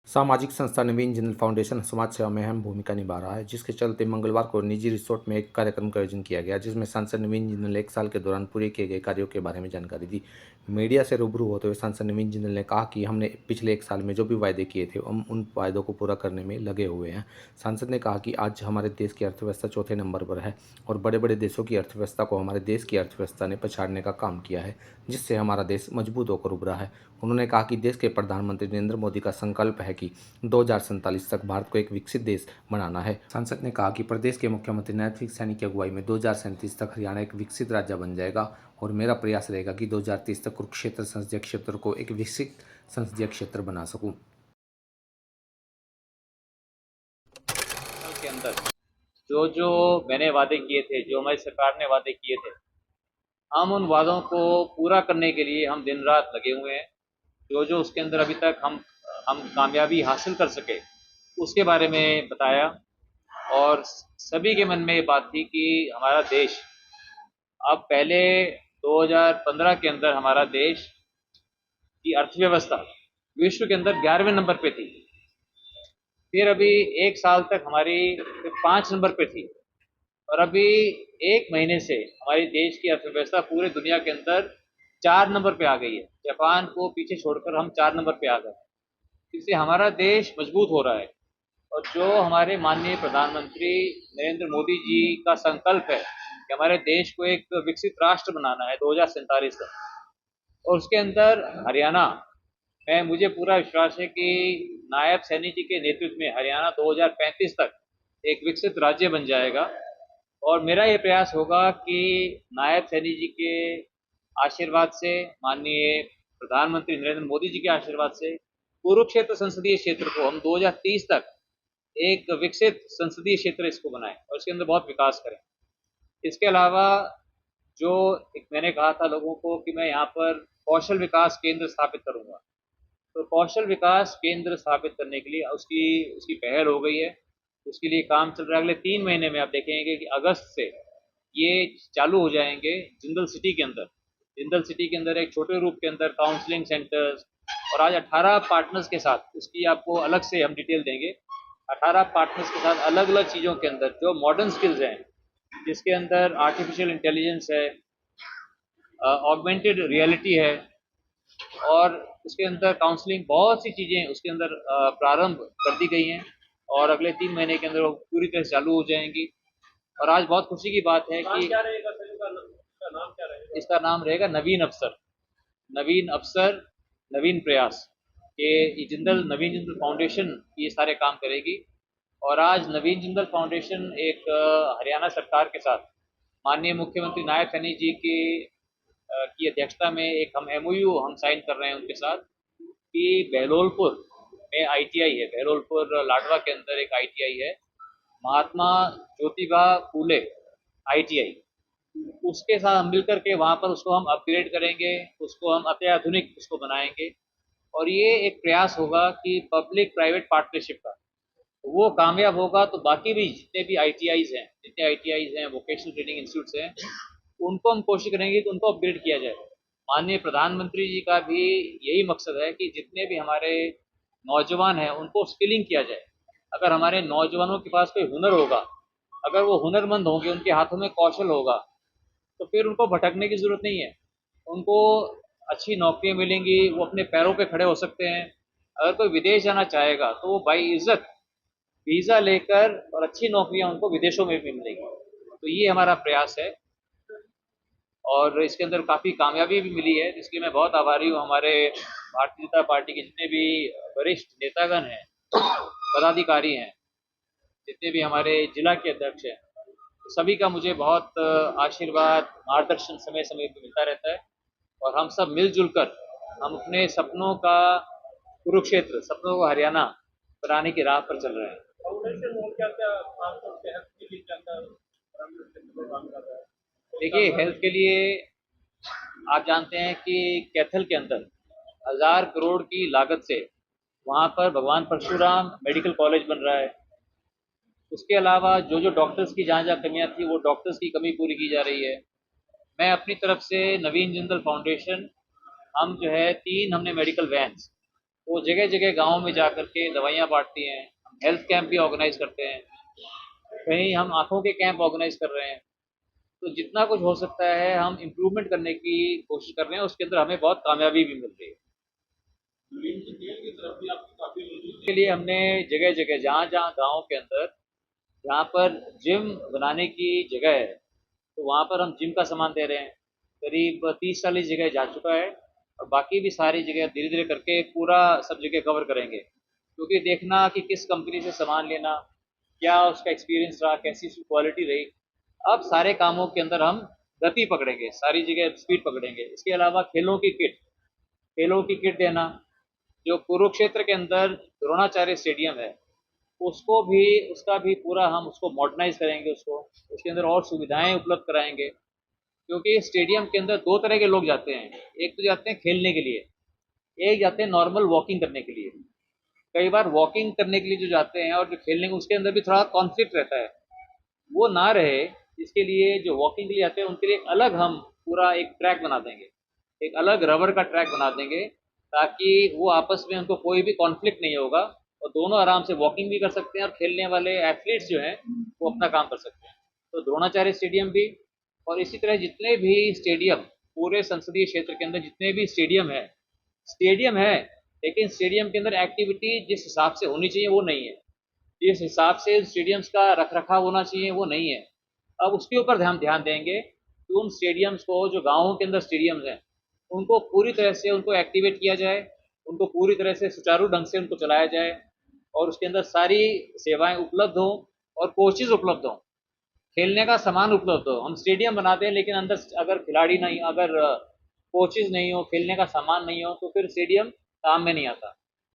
सामाजिक संस्था नवीन जिंदल फाउंडेशन समाज सेवा में अहम भूमिका निभा रहा है, जिसके चलते मंगलवार को निजी रिसोर्ट में एक कार्यक्रम का आयोजन किया गया, जिसमें सांसद नवीन जिंदल ने 1 साल के दौरान पूरे किए गए कार्यों के बारे में जानकारी दी। मीडिया से रूबरू होते हुए सांसद नवीन जिंदल ने कहा कि हमने पिछले 1 साल में जो भी वायदे किए थे, हम उन वायदों को पूरा करने में लगे हुए हैं। सांसद ने कहा कि आज हमारे देश की अर्थव्यवस्था चौथे नंबर पर है और बड़े बड़े देशों की अर्थव्यवस्था को हमारे देश की अर्थव्यवस्था ने पछाड़ने का काम किया है, जिससे हमारा देश मजबूत होकर उभरा है। उन्होंने कहा कि देश के प्रधानमंत्री नरेंद्र मोदी का संकल्प है कि 2047 तक भारत को एक विकसित देश बनाना है। सांसद ने कहा कि प्रदेश के मुख्यमंत्री नैतिक सैनी की अगुवाई में 2037 तक हरियाणा एक विकसित राज्य बन जाएगा और मेरा प्रयास रहेगा कि 2030 तक कुरुक्षेत्र संसदीय क्षेत्र को एक विकसित संसदीय क्षेत्र बना सकूं। के अंदर जो जो मैंने वादे किए थे, जो हमारी सरकार ने वादे किए थे, हम उन वादों को पूरा करने के लिए हम दिन रात लगे हुए हैं। जो जो उसके अंदर अभी तक हम कामयाबी हासिल कर सके उसके बारे में बताया और सभी के मन में ये बात थी कि हमारा देश अब पहले 2015 के अंदर हमारा देश की अर्थव्यवस्था विश्व के अंदर 11वें नंबर पे थी। फिर अभी 1 साल तक हमारी 5 नंबर पे थी और अभी 1 महीने से हमारी देश की अर्थव्यवस्था पूरे दुनिया के अंदर 4 नंबर पे आ गई है। जापान को पीछे छोड़कर हम 4 नंबर पे आ गए। इससे हमारा देश मजबूत हो रहा है और जो हमारे माननीय प्रधानमंत्री नरेंद्र मोदी जी का संकल्प है कि हमारे देश को एक विकसित राष्ट्र बनाना है 2047 तक, और उसके अंदर हरियाणा में मुझे पूरा विश्वास है कि नायब सैनी जी के नेतृत्व में हरियाणा 2035 तक एक विकसित राज्य बन जाएगा। और मेरा ये प्रयास होगा कि नायब सैनी जी के आशीर्वाद से, माननीय प्रधानमंत्री नरेंद्र मोदी जी के आशीर्वाद से कुरुक्षेत्र संसदीय क्षेत्र को हम 2030 तक एक विकसित संसदीय क्षेत्र इसको बनाएं और इसके अंदर बहुत विकास करें। इसके अलावा जो एक मैंने कहा था लोगों को कि मैं यहाँ पर कौशल विकास केंद्र स्थापित करूँगा, तो कौशल विकास केंद्र स्थापित करने के लिए उसकी उसकी पहल हो गई है। उसके लिए काम चल रहा है। अगले 3 महीने में आप देखेंगे कि अगस्त से ये चालू हो जाएंगे जिंदल सिटी के अंदर। जिंदल सिटी के अंदर एक छोटे रूप के अंदर काउंसलिंग सेंटर्स और आज 18 पार्टनर्स के साथ, उसकी आपको अलग से हम डिटेल देंगे, 18 पार्टनर्स के साथ अलग अलग चीज़ों के अंदर जो मॉडर्न स्किल्स हैं, जिसके अंदर आर्टिफिशियल इंटेलिजेंस है, ऑगमेंटेड रियलिटी है और उसके अंदर काउंसलिंग, बहुत सी चीज़ें उसके अंदर प्रारंभ कर दी गई हैं और अगले 3 महीने के अंदर वो पूरी तरह से चालू हो जाएंगी। और आज बहुत खुशी की बात है कि इसका नाम रहेगा नवीन अफसर, नवीन अफसर, नवीन प्रयास के। ये जिंदल नवीन जिंदल फाउंडेशन ये सारे काम करेगी और आज नवीन जिंदल फाउंडेशन एक हरियाणा सरकार के साथ माननीय मुख्यमंत्री नायब सैनी जी की अध्यक्षता में एक हम एमओयू हम साइन कर रहे हैं उनके साथ कि बहलोलपुर में आईटीआई है, बहलोलपुर लाडवा के अंदर एक आईटीआई है, महात्मा ज्योतिबा फूले आईटीआई। उसके साथ हम मिलकर के वहाँ पर उसको हम अपग्रेड करेंगे, उसको हम अत्याधुनिक उसको बनाएंगे और ये एक प्रयास होगा कि पब्लिक प्राइवेट पार्टनरशिप का वो कामयाब होगा तो बाकी भी जितने भी आईटीआईज हैं, जितने आईटीआईज हैं, वोकेशनल ट्रेनिंग इंस्टीट्यूट्स हैं, उनको हम कोशिश करेंगे कि उनको अपग्रेड किया जाए। माननीय प्रधानमंत्री जी का भी यही मकसद है कि जितने भी हमारे नौजवान हैं उनको स्किलिंग किया जाए। अगर हमारे नौजवानों के पास कोई हुनर होगा, अगर वो हुनरमंद होंगे, उनके हाथों में कौशल होगा, तो फिर उनको भटकने की ज़रूरत नहीं है। उनको अच्छी नौकरियाँ मिलेंगी, वो अपने पैरों पे खड़े हो सकते हैं। अगर कोई विदेश जाना चाहेगा तो वो बाइज्जत वीज़ा लेकर और अच्छी नौकरियाँ उनको विदेशों में भी मिलेंगी। तो ये हमारा प्रयास है और इसके अंदर काफ़ी कामयाबी भी मिली है, इसलिए मैं बहुत आभारी हूँ हमारे भारतीय जनता पार्टी के जितने भी वरिष्ठ नेतागण हैं, पदाधिकारी हैं, जितने भी हमारे जिला के अध्यक्ष हैं, सभी का मुझे बहुत आशीर्वाद, मार्गदर्शन समय समय पर मिलता रहता है और हम सब मिलजुल कर हम अपने सपनों का कुरुक्षेत्र, सपनों का हरियाणा बनाने की राह पर चल रहे हैं। देखिए, हेल्थ के लिए आप जानते हैं कि कैथल के अंदर 1000 करोड़ की लागत से वहाँ पर भगवान परशुराम मेडिकल कॉलेज बन रहा है। उसके अलावा जो जो डॉक्टर्स की जहाँ जहाँ कमियाँ थी, वो डॉक्टर्स की कमी पूरी की जा रही है। मैं अपनी तरफ से नवीन जिंदल फाउंडेशन, हम जो है 3 हमने मेडिकल वैन्स वो जगह जगह गाँव में जा कर के दवाइयाँ बांटती हैं। हम हेल्थ कैंप भी ऑर्गेनाइज करते हैं, कहीं हम आँखों के कैंप ऑर्गेनाइज कर रहे हैं। तो जितना कुछ हो सकता है हम इम्प्रूवमेंट करने की कोशिश कर रहे हैं, उसके अंदर हमें बहुत कामयाबी भी मिल रही है। के लिए हमने जगह जगह जहाँ जहाँ गाँव के अंदर जहाँ पर जिम बनाने की जगह है, तो वहाँ पर हम जिम का सामान दे रहे हैं। करीब 30-40 जगह जा चुका है और बाकी भी सारी जगह धीरे धीरे करके पूरा सब जगह कवर करेंगे, क्योंकि देखना कि किस कंपनी से सामान लेना, क्या उसका एक्सपीरियंस रहा, कैसी उसकी क्वालिटी रही। अब सारे कामों के अंदर हम गति पकड़ेंगे, सारी जगह स्पीड पकड़ेंगे। इसके अलावा खेलों की किट देना, जो कुरुक्षेत्र के अंदर द्रोणाचार्य स्टेडियम है, उसको भी उसका भी पूरा हम उसको मॉडर्नाइज करेंगे, उसको उसके अंदर और सुविधाएं उपलब्ध कराएंगे। क्योंकि स्टेडियम के अंदर दो तरह के लोग जाते हैं, एक तो जाते हैं खेलने के लिए, एक जाते हैं नॉर्मल वॉकिंग करने के लिए। कई बार वॉकिंग करने के लिए जो जाते हैं और जो खेलने उसके अंदर भी थोड़ा कॉन्फ्लिक्ट रहता है, वो ना रहे। इसके लिए जो वॉकिंग के लिए आते हैं उनके लिए एक अलग हम पूरा एक ट्रैक बना देंगे, एक अलग रबर का ट्रैक बना देंगे, ताकि वो आपस में उनको कोई भी कॉन्फ्लिक्ट नहीं होगा और दोनों आराम से वॉकिंग भी कर सकते हैं और खेलने वाले एथलीट्स जो हैं वो अपना काम कर सकते हैं। तो द्रोणाचार्य स्टेडियम भी, और इसी तरह जितने भी स्टेडियम पूरे संसदीय क्षेत्र के अंदर जितने भी स्टेडियम है, लेकिन स्टेडियम के अंदर एक्टिविटी जिस हिसाब से होनी चाहिए वो नहीं है, जिस हिसाब से स्टेडियम्स का रख रखाव होना चाहिए वो नहीं है। अब उसके ऊपर ध्यान ध्यान देंगे कि उन स्टेडियम्स को, जो गाँवों के अंदर स्टेडियम्स हैं, उनको पूरी तरह से उनको एक्टिवेट किया जाए, उनको पूरी तरह से सुचारू ढंग से उनको चलाया जाए और उसके अंदर सारी सेवाएं उपलब्ध हों और कोचेज उपलब्ध हों, खेलने का सामान उपलब्ध हो। हम स्टेडियम बनाते हैं लेकिन अंदर अगर खिलाड़ी नहीं, अगर कोचेज नहीं हो, खेलने का सामान नहीं हो, तो फिर स्टेडियम काम में नहीं आता।